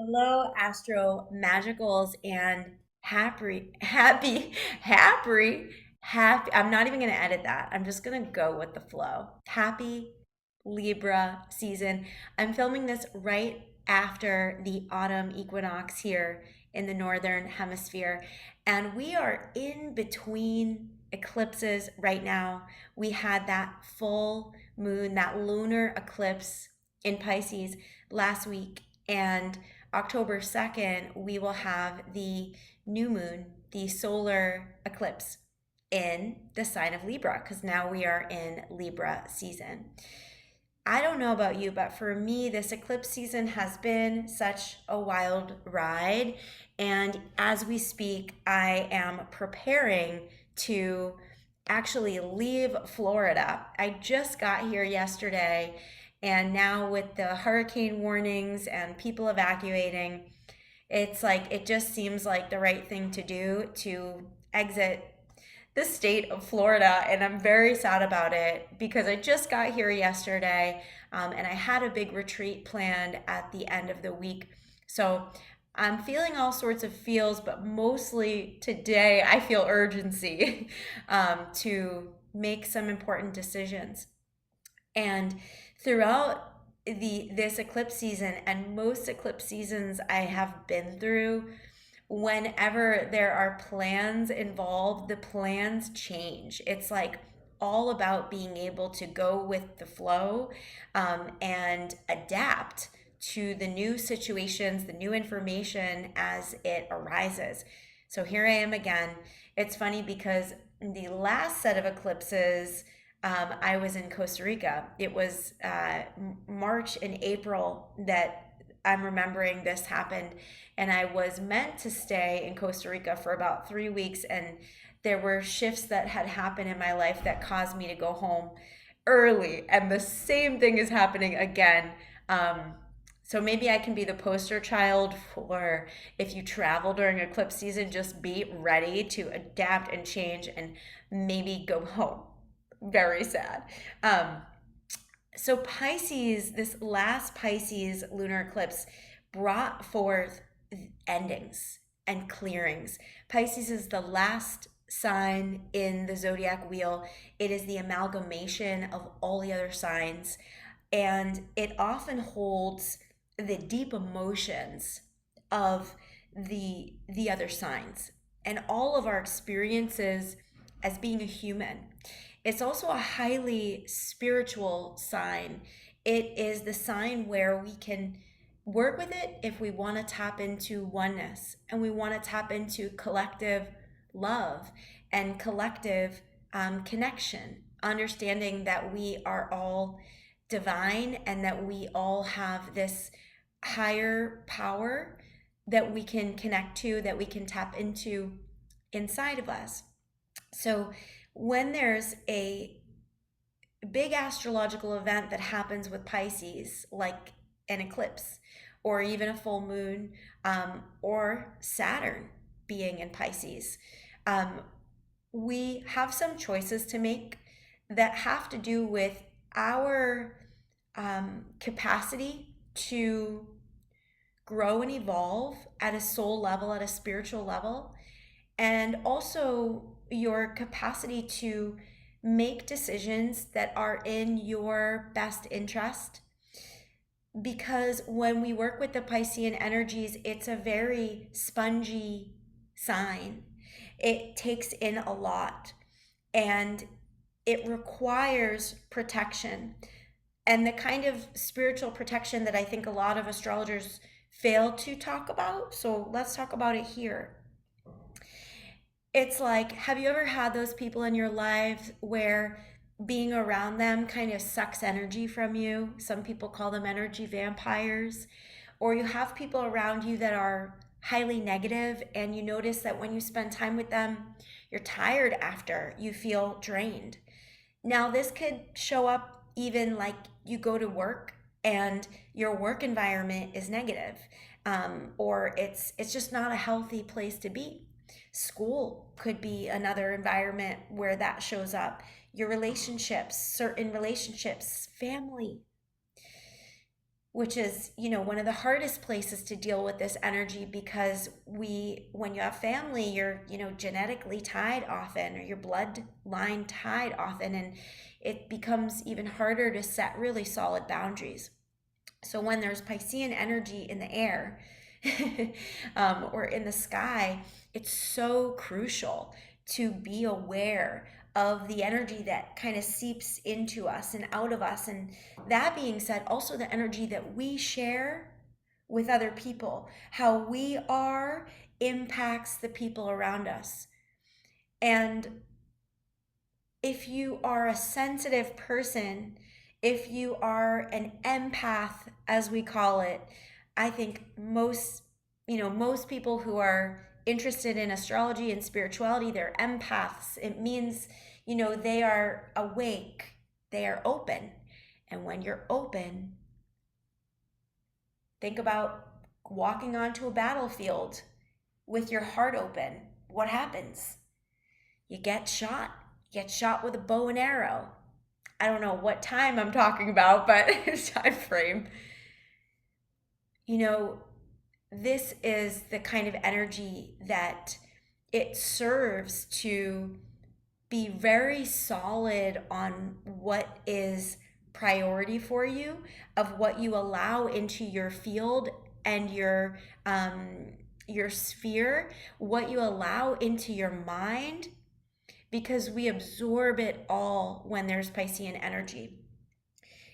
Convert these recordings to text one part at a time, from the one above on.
Hello, Astro Magicals and happy. I'm not even going to edit that. I'm just going to go with the flow. Happy Libra season. I'm filming this right after the autumn equinox here in the northern hemisphere, and we are in between eclipses right now. We had that full moon, that lunar eclipse in Pisces last week, and October 2nd, we will have the new moon, the solar eclipse in the sign of Libra, because now we are in Libra season. I don't know about you, but for me, this eclipse season has been such a wild ride. And as we speak, I am preparing to actually leave Florida. I just got here yesterday, and now with the hurricane warnings and people evacuating, it's like it just seems like the right thing to do to exit the state of Florida, and I'm very sad about it because I just got here yesterday, and I had a big retreat planned at the end of the week. So I'm feeling all sorts of feels, but mostly today I feel urgency to make some important decisions. And throughout this eclipse season and most eclipse seasons I have been through, whenever there are plans involved, the plans change. It's like all about being able to go with the flow, and adapt to the new situations, the new information as it arises. So here I am again. It's funny because the last set of eclipses, I was in Costa Rica. It was March and April that I'm remembering this happened, and I was meant to stay in Costa Rica for about 3 weeks, and there were shifts that had happened in my life that caused me to go home early, and the same thing is happening again. Um, so maybe I can be the poster child for if you travel during eclipse season, just be ready to adapt and change and maybe go home. Very sad. Um, so Pisces, this last Pisces lunar eclipse brought forth endings and clearings. Pisces is the last sign in the zodiac wheel. It is the amalgamation of all the other signs, and it often holds the deep emotions of the other signs and all of our experiences as being a human. It's also a highly spiritual sign. It is the sign where we can work with it if we want to tap into oneness and we want to tap into collective love and collective connection, understanding that we are all divine and that we all have this higher power that we can connect to, that we can tap into inside of us. So when there's a big astrological event that happens with Pisces, like an eclipse or even a full moon, or Saturn being in Pisces, um, we have some choices to make that have to do with our capacity to grow and evolve at a soul level, at a spiritual level, and also your capacity to make decisions that are in your best interest. Because when we work with the Piscean energies, it's a very spongy sign. It takes in a lot and it requires protection. And the kind of spiritual protection that I think a lot of astrologers fail to talk about. So let's talk about it here. It's like, have you ever had those people in your life where being around them kind of sucks energy from you? Some people call them energy vampires. Or you have people around you that are highly negative, and you notice that when you spend time with them, you're tired after, you feel drained. Now, this could show up even like you go to work and your work environment is negative, or it's just not a healthy place to be. School could be another environment where that shows up. Your relationships, certain relationships, family. which is, one of the hardest places to deal with this energy, because when you have family, you're, genetically tied often, or your bloodline tied often, and it becomes even harder to set really solid boundaries. So when there's Piscean energy in the air, or in the sky, it's so crucial to be aware of the energy that kind of seeps into us and out of us. And that being said, also the energy that we share with other people, how we are impacts the people around us. And if you are a sensitive person, if you are an empath, as we call it, I think most people who are interested in astrology and spirituality, they're empaths. It means, they are awake, they are open. And when you're open, think about walking onto a battlefield with your heart open. What happens? You get shot. You get shot with a bow and arrow. I don't know what time I'm talking about, but time frame. This is the kind of energy that it serves to be very solid on what is priority for you, of what you allow into your field and your sphere, what you allow into your mind, because we absorb it all when there's Piscean energy.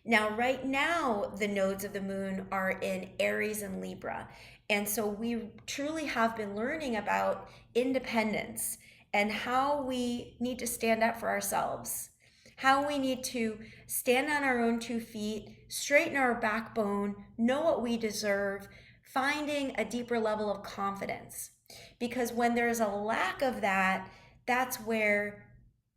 Now, right now, the nodes of the moon are in Aries and Libra. And so we truly have been learning about independence and how we need to stand up for ourselves, how we need to stand on our own 2 feet, straighten our backbone, know what we deserve, finding a deeper level of confidence. Because when there's a lack of that, that's where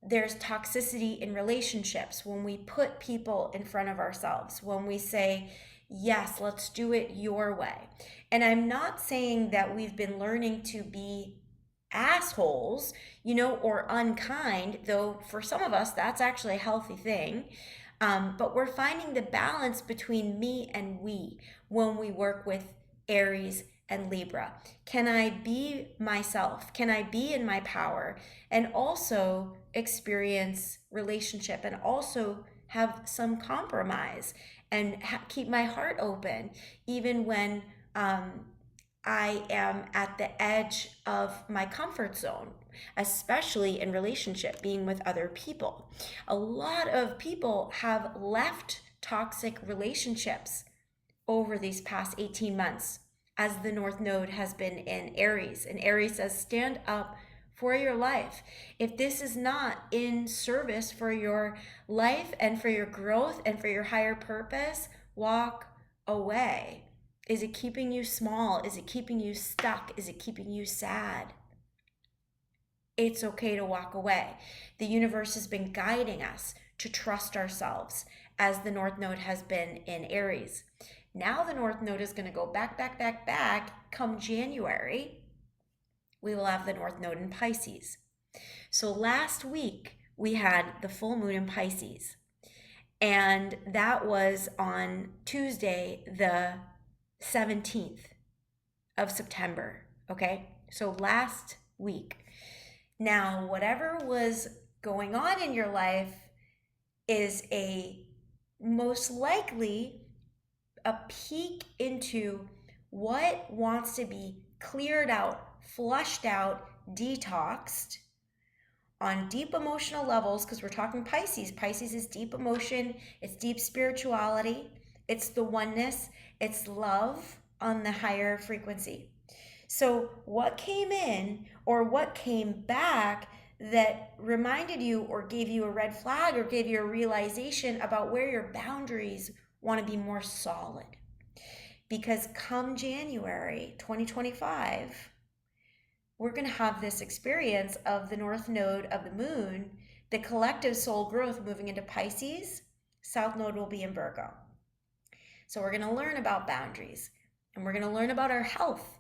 there's toxicity in relationships, when we put people in front of ourselves, when we say, yes, let's do it your way. And I'm not saying that we've been learning to be assholes, or unkind, though for some of us, that's actually a healthy thing. But we're finding the balance between me and we when we work with Aries and Libra. Can I be myself? Can I be in my power and also experience relationship, and also have some compromise, and keep my heart open even when I am at the edge of my comfort zone, especially in relationship, being with other people. A lot of people have left toxic relationships over these past 18 months, as the North Node has been in Aries. And Aries says, stand up for your life. If this is not in service for your life and for your growth and for your higher purpose, walk away. Is it keeping you small? Is it keeping you stuck? Is it keeping you sad? It's okay to walk away. The universe has been guiding us to trust ourselves, as the North Node has been in Aries. Now the North Node is going to go back. Come January, we will have the North Node in Pisces. So last week, we had the full moon in Pisces. And that was on Tuesday, the 17th of September. Okay? So last week. Now, whatever was going on in your life is most likely a peek into what wants to be cleared out, flushed out, detoxed on deep emotional levels, because we're talking Pisces. Pisces is deep emotion, it's deep spirituality, it's the oneness, it's love on the higher frequency. So what came in or what came back that reminded you or gave you a red flag or gave you a realization about where your boundaries want to be more solid? Because come January 2025, we're going to have this experience of the North Node of the moon, the collective soul growth moving into Pisces. South Node will be in Virgo. So we're going to learn about boundaries, and we're going to learn about our health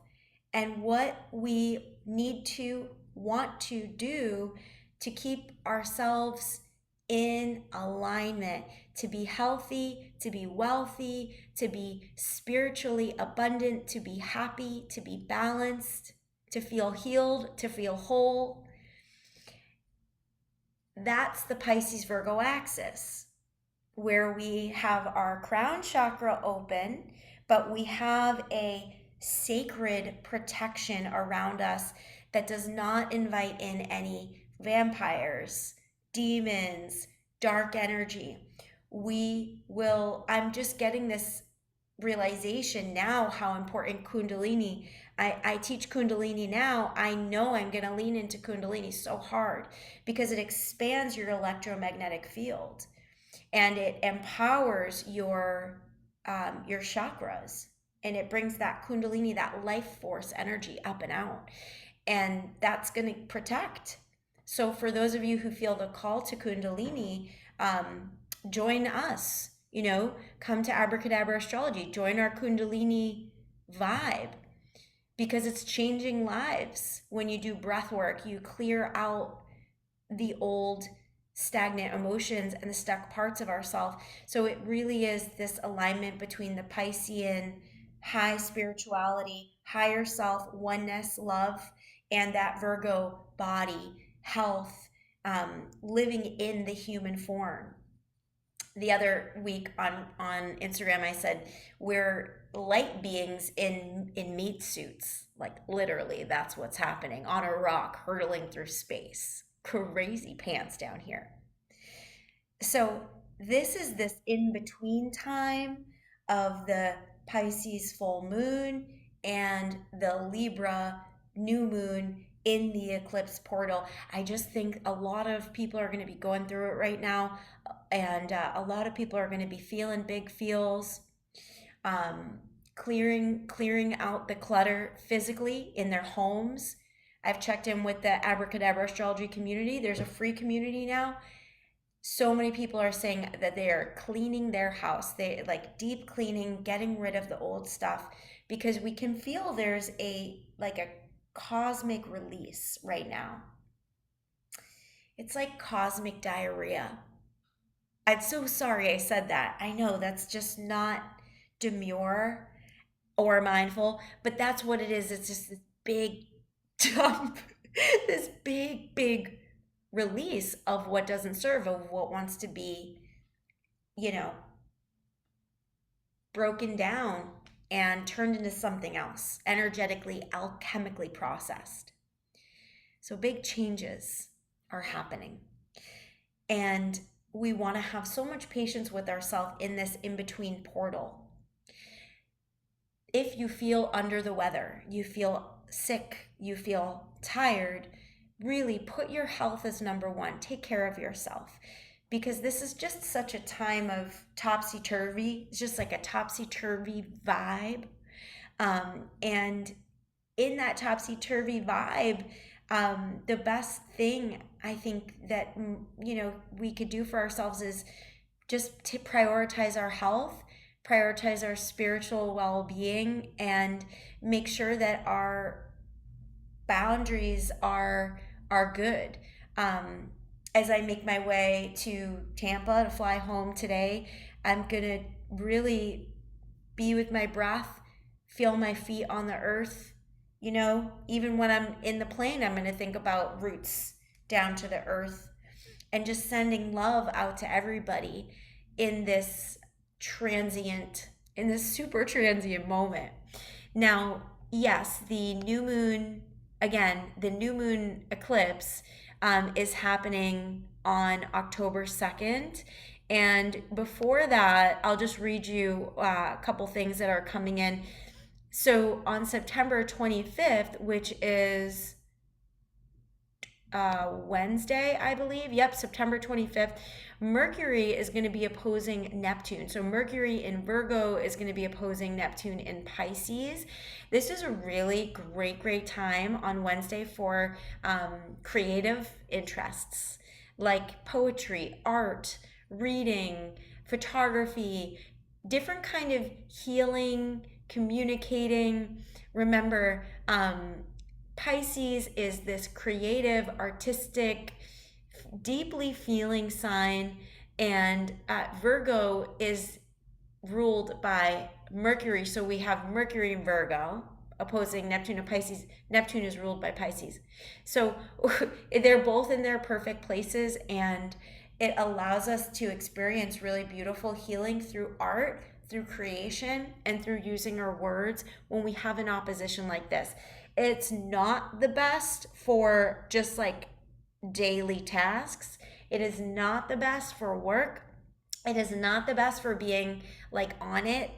and what we need to want to do to keep ourselves in alignment, to be healthy, to be wealthy, to be spiritually abundant, to be happy, to be balanced, to feel healed, to feel whole. That's the Pisces Virgo axis, where we have our crown chakra open, but we have a sacred protection around us that does not invite in any vampires, demons, dark energy. I'm just getting this realization now how important Kundalini. I teach Kundalini now. I know I'm going to lean into Kundalini so hard because it expands your electromagnetic field and it empowers your chakras, and it brings that Kundalini, that life force energy up and out, and that's going to protect. So for those of you who feel the call to Kundalini, join us. Come to Abracadabra Astrology, join our Kundalini vibe, because it's changing lives. When you do breath work, you clear out the old stagnant emotions and the stuck parts of ourselves. So it really is this alignment between the Piscean high spirituality, higher self, oneness, love, and that Virgo body, health, living in the human form. The other week on Instagram, I said we're light beings in meat suits. Like literally, that's what's happening on a rock, hurtling through space. Crazy pants down here. So this is this in between time of the Pisces full moon and the Libra new moon in the eclipse portal. I just think a lot of people are going to be going through it right now, and a lot of people are going to be feeling big feels, clearing out the clutter physically in their homes. I've checked in with the Abracadabra Astrology community. There's a free community now. So many people are saying that they are cleaning their house. They like deep cleaning, getting rid of the old stuff, because we can feel there's a cosmic release right now. It's like cosmic diarrhea. I'm so sorry I said that. I know that's just not demure or mindful, but that's what it is. It's just this big dump, this big release of what doesn't serve, of what wants to be, you know, broken down and turned into something else, energetically, alchemically processed. So big changes are happening. And we want to have so much patience with ourselves in this in between portal. If you feel under the weather, you feel sick, you feel tired, really put your health as number one. Take care of yourself, because this is just such a time of topsy-turvy. It's just like a topsy-turvy vibe. And in that topsy-turvy vibe, the best thing I think that we could do for ourselves is just to prioritize our health, prioritize our spiritual well-being, and make sure that our boundaries are good. As I make my way to Tampa to fly home today, I'm gonna really be with my breath, feel my feet on the earth. Even when I'm in the plane, I'm going to think about roots down to the earth, and just sending love out to everybody in this super transient moment. Now, yes, the new moon eclipse is happening on October 2nd. And before that, I'll just read you a couple things that are coming in. So on September 25th, which is Wednesday, I believe. Yep, September 25th. Mercury is going to be opposing Neptune. So Mercury in Virgo is going to be opposing Neptune in Pisces. This is a really great time on Wednesday for creative interests like poetry, art, reading, photography, different kind of healing, communicating. Remember, Pisces is this creative, artistic, deeply feeling sign, and Virgo is ruled by Mercury. So we have Mercury in Virgo opposing Neptune and Pisces. Neptune is ruled by Pisces. So they're both in their perfect places, and it allows us to experience really beautiful healing through art, through creation, and through using our words when we have an opposition like this. It's not the best for just like daily tasks. It is not the best for work. It is not the best for being like on it.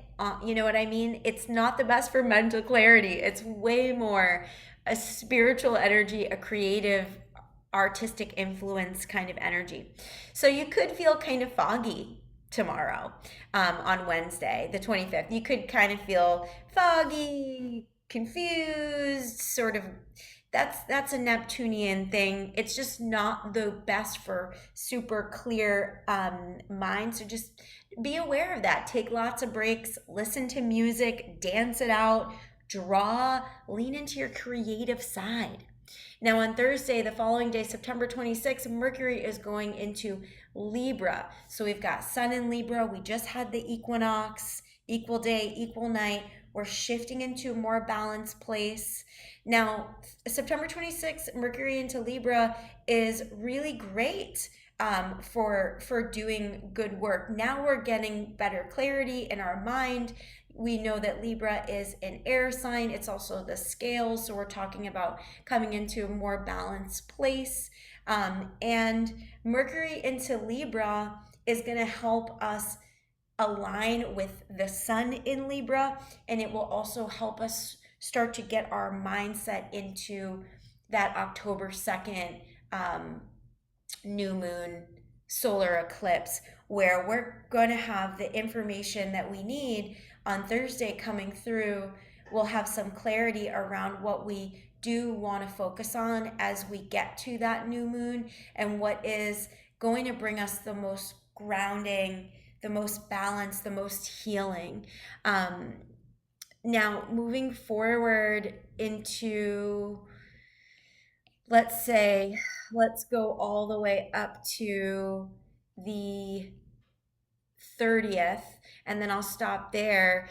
You know what I mean? It's not the best for mental clarity. It's way more a spiritual energy, a creative, artistic influence kind of energy. So you could feel kind of foggy tomorrow, on Wednesday, the 25th. You could kind of feel foggy, confused, sort of. That's a Neptunian thing. It's just not the best for super clear minds. So just be aware of that. Take lots of breaks, listen to music, dance it out, draw, lean into your creative side. Now, on Thursday, the following day, September 26th, Mercury is going into Libra. So we've got Sun in Libra. We just had the equinox, equal day, equal night. We're shifting into a more balanced place. Now, September 26th, Mercury into Libra is really great for doing good work. Now we're getting better clarity in our mind. We know that Libra is an air sign. It's also the scale. So we're talking about coming into a more balanced place. And Mercury into Libra is going to help us align with the sun in Libra. And it will also help us start to get our mindset into that October 2nd new moon solar eclipse, where we're going to have the information that we need on Thursday coming through. We'll have some clarity around what we do want to focus on as we get to that new moon, and what is going to bring us the most grounding, the most balance, the most healing. Now, moving forward into, let's say, let's go all the way up to the 30th, and then I'll stop there.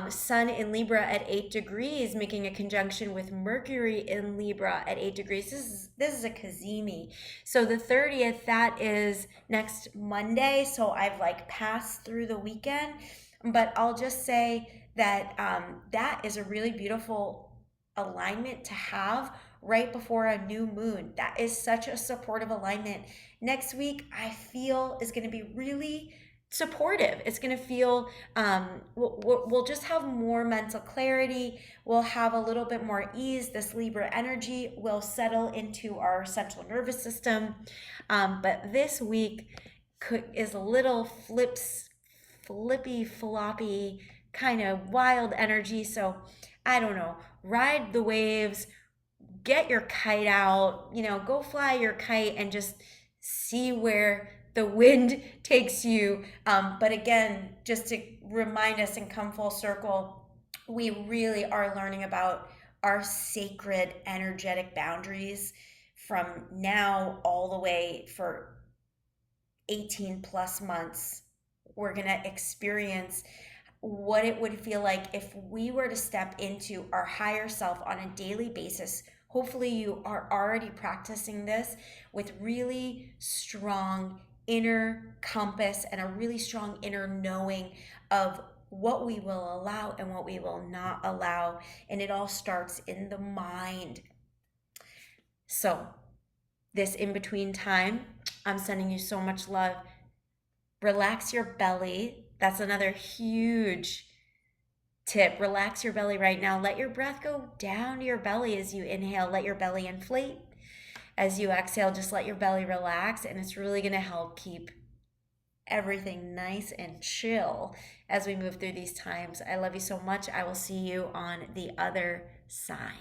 Sun in Libra at 8 degrees, making a conjunction with Mercury in Libra at 8 degrees. This is a Kazemi. So the 30th, that is next Monday. So I've like passed through the weekend, but I'll just say that that is a really beautiful alignment to have right before a new moon. That is such a supportive alignment. Next week, I feel, is going to be really supportive. It's going to feel, we'll just have more mental clarity. We'll have a little bit more ease. This Libra energy will settle into our central nervous system. But this week is a little flippy, floppy, kind of wild energy. So I don't know, ride the waves, get your kite out, go fly your kite and just see where the wind takes you. But again, just to remind us and come full circle, we really are learning about our sacred energetic boundaries from now all the way for 18 plus months. We're going to experience what it would feel like if we were to step into our higher self on a daily basis. Hopefully, you are already practicing this with really strong inner compass and a really strong inner knowing of what we will allow and what we will not allow. And it all starts in the mind. So, this in between time, I'm sending you so much love. Relax your belly. That's another huge tip. Relax your belly right now. Let your breath go down to your belly as you inhale. Let your belly inflate. As you exhale, just let your belly relax, and it's really going to help keep everything nice and chill as we move through these times. I love you so much. I will see you on the other side.